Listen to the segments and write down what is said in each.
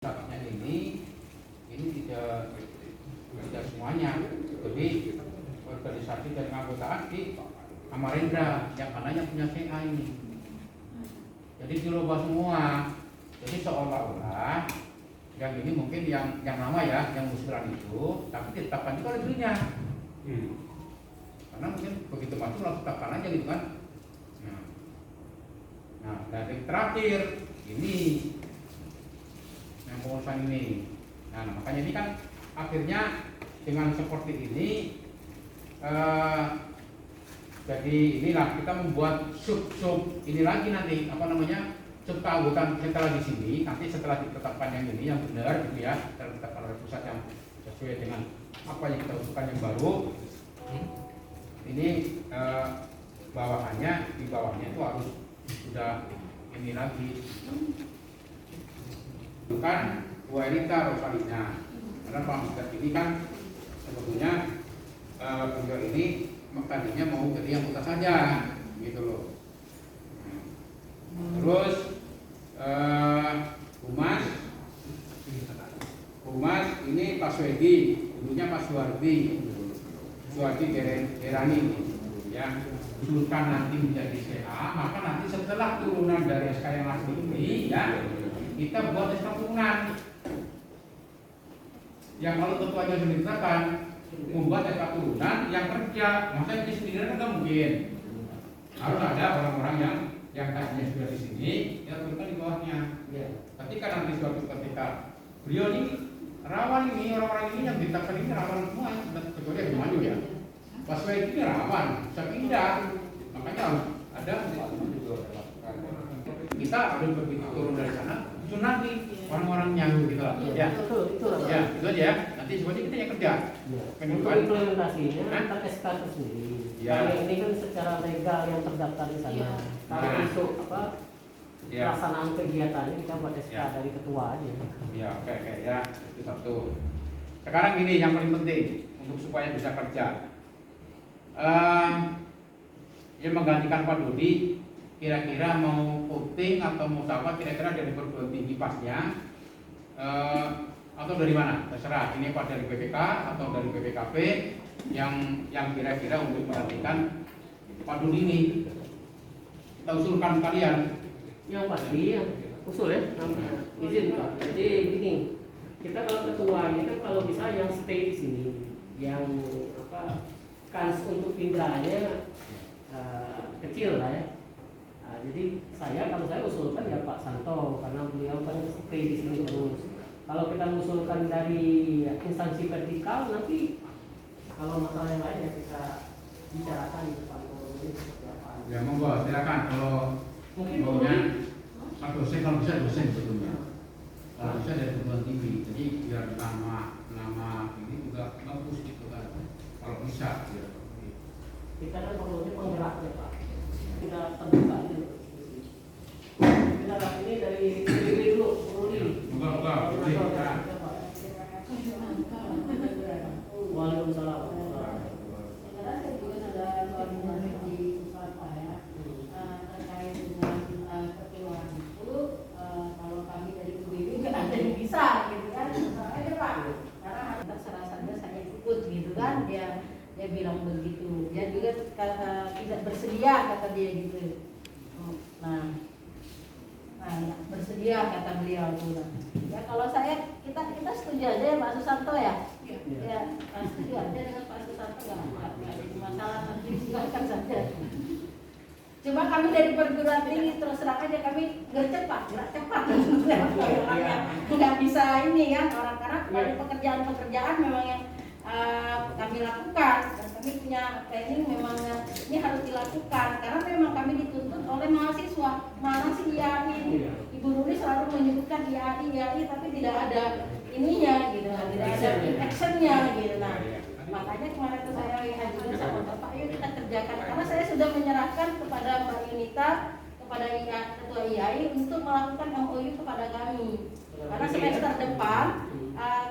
Tapi ini tidak semuanya. Jadi organisasi dan keanggotaan di Samarinda yang kanannya punya CA ini. Jadi dirubah semua. Jadi seolah-olah yang ini mungkin yang lama ya, yang usulan itu, tapi ditetapkan juga oleh dirinya. Karena mungkin begitu masuk langsung tetapkan aja gitu kan. Nah, dari terakhir ini yang pengurusan ini. Nah, makanya ini kan akhirnya dengan seperti ini jadi inilah kita membuat sub ini lagi nanti sub keanggotaan setelah di sini, nanti setelah ditetapkan yang ini yang benar gitu ya, ditetapkan oleh pusat yang sesuai dengan apa yang kita usulkan yang baru. Ini bawahannya di bawahnya itu harus sudah ini lagi bukan Bu Erika Rosalina, karena Pak Ustadz ini kan sebetulnya beliau ini tadinya mau jadi anggota saja gitu loh. Terus Humas ini Pak Swedi, dulunya Pak Suwardi Derani ya, usulkan nanti menjadi CA, maka nanti setelah turunan dari SK yang asli ini ya kita buat SK turunan yang kalau ketuanya sudah ditetapkan membuat SK turunan yang kerja, maksudnya di sendirian kan mungkin harus ada orang-orang yang tadinya sudah di sini ya turunkan di bawahnya. Ketika nanti suatu ketika beliau ini rawan ini, orang-orang ini yang ditetapkan ini rawan semua, kecuali yang maju ya. Pas ini rawan, bisa pindah, makanya harus ada kita harus begitu turun dari sana, itu nanti orang-orangnya gitu lah. Ya, ya, itu aja ya. Nanti semuanya kita yang kerja. Untuk implementasinya antar SK tersendiri. Karena ini kan secara legal yang terdaftar di sana. Kalau untuk pelaksanaan kegiatannya kita buat SK dari ketua aja. Ya, oke ya, itu satu. Sekarang gini yang paling penting untuk supaya bisa kerja. Yang menggantikan Pak Dodi kira-kira mau voting atau mau apa, kira-kira dari perguruan tinggi pasnya atau dari mana, terserah. Ini Pak dari BPK atau dari BPKP yang kira-kira untuk menggantikan Pak Dodi ini. Kita usulkan kalian. Yang pasti ya usul ya, izin Pak. Jadi gini, kita kalau ketua itu kalau bisa yang stay di sini, yang kans untuk pindahnya kecil lah ya. Jadi kalau saya usulkan ya Pak Santo, karena beliau kan stay di sini terus. Kalau kita mengusulkan dari instansi vertikal, nanti kalau masalah yang lain ya kita bicarakan di depan ini seperti apa. Ya monggo silakan, kalau mungkin maunya Pak dosen, kalau bisa dosen sebetulnya. Kalau bisa dari perguruan tinggi, jadi biar nama ini juga bagus gitu kan. Kalau bisa ya. Kita kan perlunya penggeraknya Pak. Kita terbuka dulu. Kita ini dari dulu, Ruli. Enggak. Waalaikumsalam. Sekarang saya juga sudah koordinasi di pusat saya terkait dengan kekeluaran itu. Kalau kami dari PBB nggak ada yang bisa gitu kan, aja Pak. Karena kita serasanya saya ikut gitu kan, dia bilang begitu. Dia juga tidak bersedia kata dia gitu. Nah bersedia kata beliau juga. Ya kalau kita setuju aja ya Pak Susanto ya. Ya setuju aja dengan Pak Susanto, nggak ada masalah, nanti silakan saja. Cuma kami dari perguruan tinggi terus terang aja kami gerak cepat nggak bisa ini ya orang, karena pada pekerjaan memang yang kami lakukan, dan kami punya training memang ini harus dilakukan karena memang kami dituntut oleh mahasiswa. Mana sih IAI ini? Ibu Nuri selalu menyebutkan IAI tapi tidak ada ininya gitu, tidak ada actionnya gitu. Nah makanya kemarin itu saya ajukan sama Bapak, yuk kita kerjakan, karena saya sudah menyerahkan kepada Mbak Yunita, kepada Ketua IAI untuk melakukan MOU kepada kami, karena semester depan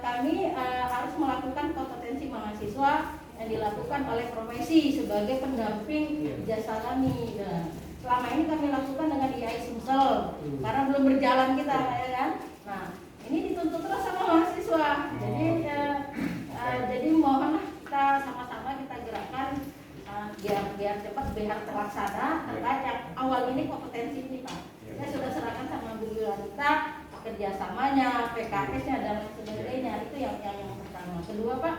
kami harus melakukan kompetensi mahasiswa yang dilakukan oleh profesi sebagai pendamping jasa kami. Nah, selama ini kami lakukan dengan IAI Sumsel karena belum berjalan kita ya kan. Nah ini dituntut kerjasamanya, PKS-nya dan sebagainya. Itu yang pertama. Kedua Pak,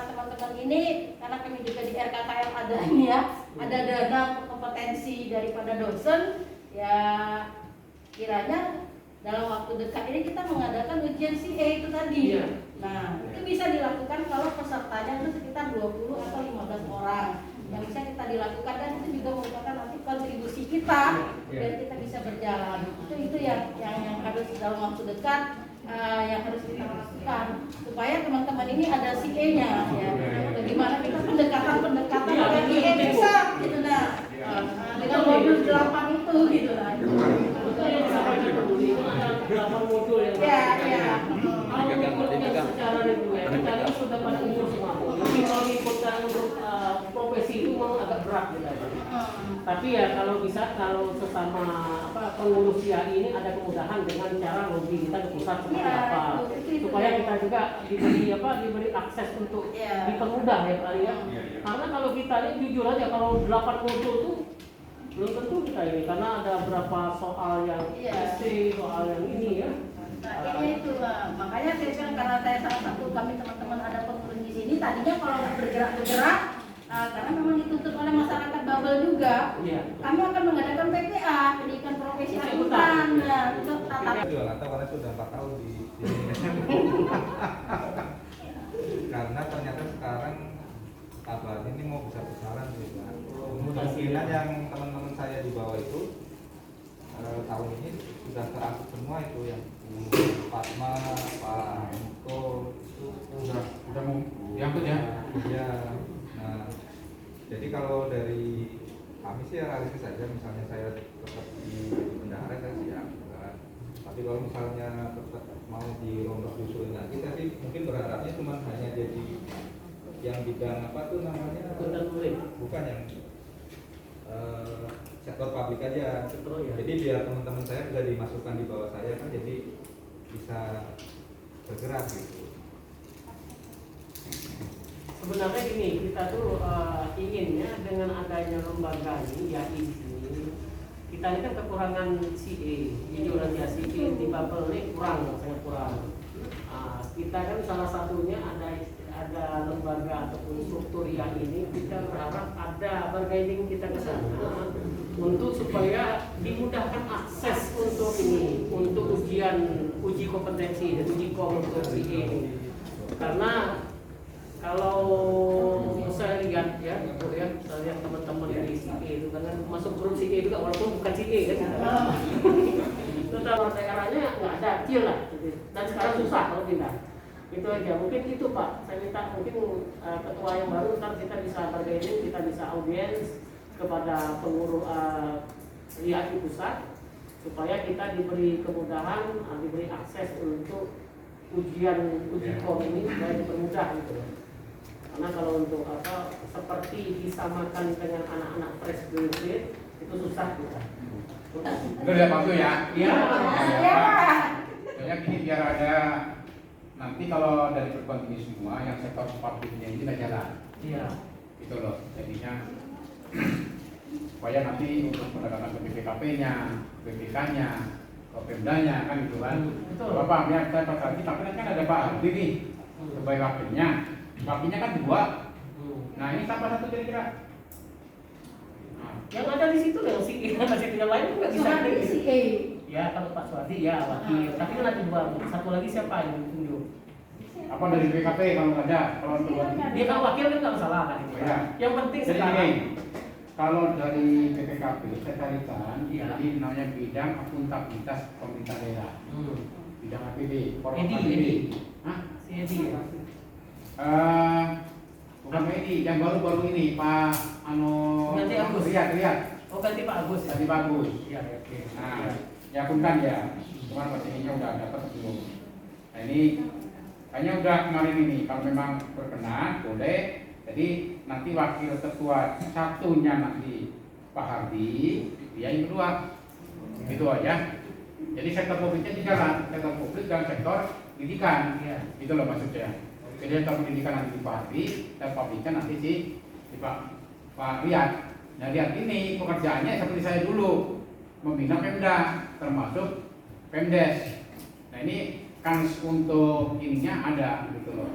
teman-teman ini karena kami juga di RKKM ada ini ya, ada dana kompetensi daripada dosen, ya kiranya dalam waktu dekat ini kita mengadakan ujian CA itu tadi. Iya. Nah, itu bisa dilakukan kalau pesertanya itu sekitar 20 atau 15 orang. Yang bisa kita dilakukan dan itu juga merupakan nanti kontribusi kita biar kita bisa berjalan. Itu yang harus dalam waktu dekat yang harus kita lakukan supaya teman-teman ini ada CA-nya ya. Bagaimana kita pendekatan dengan CA bisa gitu nah. Dengan modul 8 itu gitu lah. Itu yang disampaikan dulu itu ada 8 modul yang secara reguler kita sudah pada umur semua. Tapi kalau diikutkan untuk profesi itu memang agak berat gitu. Tapi ya kalau bisa kalau sesama pengurus YAI ini ada kemudahan dengan cara lobby kita ke pusat seperti apa supaya kita juga diberi akses untuk dipermudah ya Pak Ali ya. Karena kalau kita ini jujur aja kalau 8 modul tuh belum tentu kita ini karena ada beberapa soal yang isi, soal yang ini ya. Nah, ini itu makanya saya bilang karena saya salah satu kami teman-teman ada pengurus di sini tadinya kalau bergerak karena memang dituntut oleh masyarakat Babel juga. Kami akan mengadakan PPA, pendidikan profesi akuntan. Nah, untuk tatap. Juga nggak tahu karena itu udah 4 tahun di karena ternyata sekarang kabar ini mau besar-besaran gitu. Kemungkinan yang teman-teman saya di bawah itu tahun ini sudah terangkut semua itu yang Fatma, Pak Niko itu udah mau diangkut ya. Iya. Nah, jadi kalau dari kami sih realistis saja, misalnya saya tetap di bendahara saya siap. Tapi kalau misalnya tetap mau dirombak usulin lagi, tadi mungkin berharapnya cuma hanya jadi yang bidang apa tuh namanya? Bukan yang sektor publik aja. Jadi biar teman-teman saya bisa dimasukkan di bawah saya kan, jadi bisa bergerak gitu. Sebenarnya gini, kita tuh inginnya dengan adanya lembaga ini YAI di sini, kita ini kan kekurangan CA, jujur aja CA di Babel ini kurang, sangat kurang. Kita kan salah satunya ada lembaga ataupun struktur yang ini kita berharap ada bargaining kita ke sana untuk supaya dimudahkan akses untuk ini untuk uji kompetensi dan uji kom untuk CA ini. Karena kalau saya lihat ya, saya lihat teman-teman dari CA itu karena masuk grup CA juga walaupun bukan CA kan. Tentang daerahnya nggak ada, kecil lah, dan sekarang susah kalau pindah. Itu aja, mungkin itu Pak. Saya minta mungkin ketua yang baru ntar kita bisa bargaining, kita bisa audiens kepada pengurus YAI pusat supaya kita diberi kemudahan, diberi akses untuk uji kom ini supaya dipermudah gitu. Karena kalau untuk seperti disamakan dengan anak-anak fresh graduate itu susah kita. Itu udah waktu ya. Iya. Soalnya gini biar ada nanti kalau dari perguruan tinggi semua yang sektor publiknya ini tidak jalan. Iya. Itu loh. Jadinya supaya nanti untuk penegakan BPKP-nya, BPK-nya, Pemdanya kan gitu kan. Betul. Bapak ya saya pas lagi tapi kan ada Pak Abdi nih sebagai wakilnya. Wakilnya kan 2. Nah ini tambah 1 kira-kira. Yang ada di situ yang yang lain juga bisa ada di situ. Ya kalau Pak Suwardi ya wakil. Tapi kan ada 2. Satu lagi siapa yang ditunjuk? Apa dari BPKP kalau nggak ada? Kalau untuk Dia kan wakil kan nggak masalah kan itu. Ya. Yang penting jadi sekarang. gini, kalau dari BPKP saya carikan jadi namanya bidang akuntabilitas pemerintah daerah. Bidang APD, Edi. Hah? Si Edi ya. Bukan Pak Edi, yang baru-baru ini Pak Ganti Agus. Riyad. Oh ganti Pak Agus. Tadi bagus. Iya, oke. Nah, ya akuntan ya. Cuman pastinya udah dapat belum. Nah ini hanya udah kemarin ini kalau memang berkenan boleh. Jadi nanti wakil ketua satunya nanti Pak Hardi, dia yang kedua. Gitu aja. Jadi sektor publiknya di jalan, sektor publik dan sektor pendidikan. Itu loh maksudnya. Jadi sektor pendidikan nanti di Pak Hardi, dan publiknya nanti di Pak Riyad. Nah lihat ini pekerjaannya seperti saya dulu membina Pemda, termasuk Pemdes. ini kan untuk ininya ada gitu loh.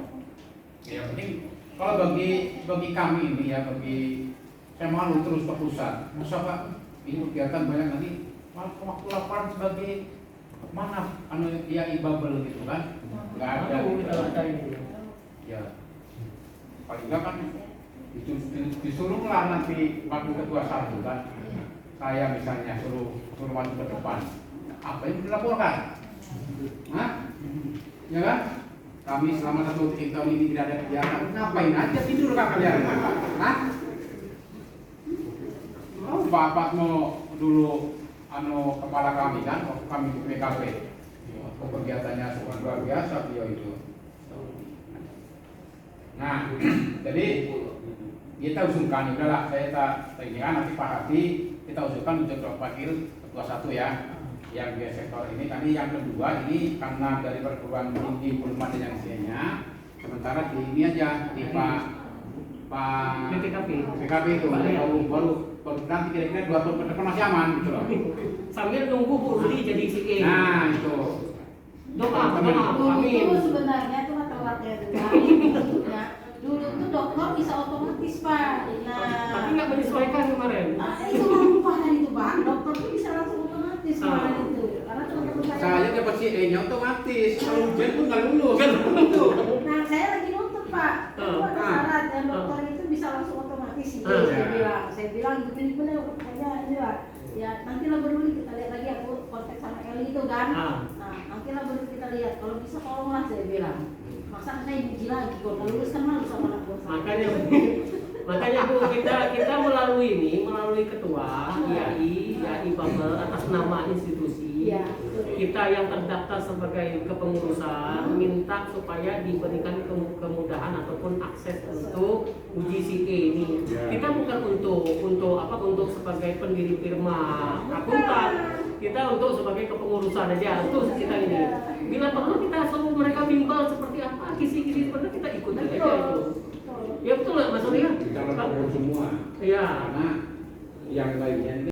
Ya penting kalau bagi kami ini ya, bagi saya malu terus ke pusat. Masa Pak ini kegiatan banyak nanti waktu laporan sebagai mana ya bubble gitu kan? Nggak ada gitu. Ya paling nggak kan disuruhlah nanti waktu ketua satu kan. Saya misalnya suruh maju ke depan, apa yang dilaporkan? Hah? Ya kan? Kami selama 1 tahun ini tidak ada kegiatan, ngapain aja tidur kan kalian? Hah? Oh, Bapak mau dulu kepala kami kan, waktu kami di PKP, kegiatannya sangat luar biasa beliau itu. Nah, jadi kita usulkan, udahlah saya ini kan nanti Pak Hadi kita usulkan untuk wakil ketua 1 ya, yang di sektor ini. Tadi yang kedua ini karena dari perguruan tinggi belum ada yang isinya, sementara di ini aja di Pak PKP itu baru nanti kira-kira 2 tahun ke depan masih aman gitu loh. Sambil nunggu Bu Rudi jadi CE. Nah itu. Doa Dulu amin. sebenarnya itu telat ya dulu tuh dokter bisa otomatis Pak. Tapi nggak menyesuaikan kemarin. Itu lupa itu Pak, dokter tuh bisa langsung otomatis kemarin itu. Karena teman-teman Saya dapat CE-nya otomatis, kalau ujian pun nggak lulus. Nah saya lagi nuntut Pak, itu ada syarat dan dokter itu bisa langsung otomatis sih. Saya bilang itu benar pokoknya ini Pak. Ya nantilah baru kita lihat lagi, aku kontak sama Eli itu kan. Nah nantilah baru kita lihat, kalau bisa tolonglah saya bilang. Masa saya diuji lagi, kalau lulus kan malu sama anak buah saya. Makanya Bu, kita melalui ketua IAI Bubble atas nama institusi. Iya. Kita yang terdaftar sebagai kepengurusan minta supaya diberikan kemudahan ataupun akses untuk uji CE ini. Kita bukan untuk sebagai pendiri firma akuntan. Kita untuk sebagai kepengurusan aja, untuk kita ini. Bila perlu kita suruh mereka bimbel seperti apa, kisi-kisi seperti kita ikut aja itu. Ya betul lah Mas Surya. Kita lakukan semua. Iya. Karena yang lainnya